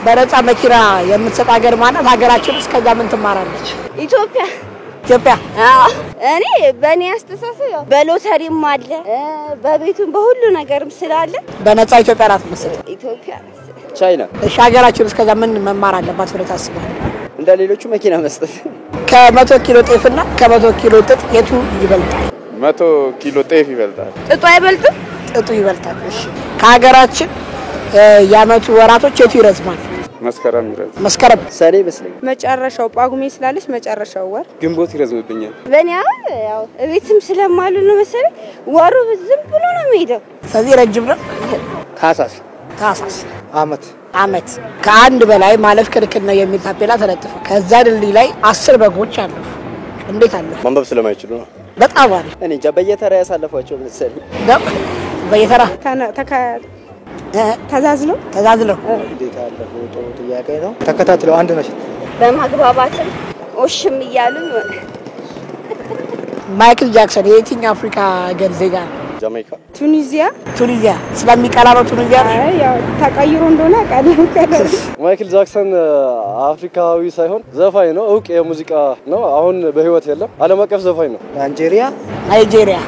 በነፃ መኪና የምትሰጥ ሀገር ማለት ሀገራችን ውስጥ ከዛ ምን ትማራለች? ኢትዮጵያ እኔ በእኔ አስተሳሰብ በሎተሪም አለ በቤቱም በሁሉ ነገርም ስላለ በነፃ ኢትዮጵያ ናት መሰለኝ። ኢትዮጵያ ቻይና እሺ ሀገራችን ውስጥ ከዛ ምን መማር አለባት ብለህ ታስባለህ? እንደ ሌሎቹ መኪና መስጠት። ከ100 ኪሎ ጤፍና ከ100 ኪሎ ጥጥ የቱ ይበልጣል? 100 ኪሎ ጤፍ ይበልጣል። ጥጡ አይበልጥም? ጥጡ ይበልጣል። እሺ ከሀገራችን የዓመቱ ወራቶች የቱ ይረዝማል? መስከረም ይረዝማል። መስከረም ሰኔ ይመስለኝ። መጨረሻው ጳጉሜ ስላለች መጨረሻው ወር ግንቦት ይረዝምብኛል። በእኔ ያው እቤትም ስለማሉ ነው መሰለኝ ወሩ ዝም ብሎ ነው የሚሄደው። ስለዚህ ረጅም ነው። ታህሳስ አመት ከአንድ በላይ ማለፍ ክልክል ነው የሚል ታፔላ ተለጥፎ ከዛ ድልድይ ላይ 10 በጎች አለፉ። እንዴት አለፉ? ማንበብ ስለማይችሉ ነው። በጣም አሪፍ። እኔ እንጃ በየተራ ያሳለፏቸው መሰለኝ። በየተራ ተዛዝለው እንዴት አለፉ? ጥሩ ጥያቄ ነው። ተከታትለው አንድ ነሽ በማግባባትም ኦሽም እያሉ ማይክል ጃክሰን የየትኛው አፍሪካ ሀገር ዜጋ ነው? ጃማይካ፣ ቱኒዚያ ስለሚቀላ ነው ቱኒዚያ። ያው ተቀይሮ እንደሆነ አቃለው ከደረ ማይክል ጃክሰን አፍሪካዊ ሳይሆን ዘፋኝ ነው። እውቅ የሙዚቃ ነው። አሁን በህይወት የለም። ዓለም አቀፍ ዘፋኝ ነው። ናይጄሪያ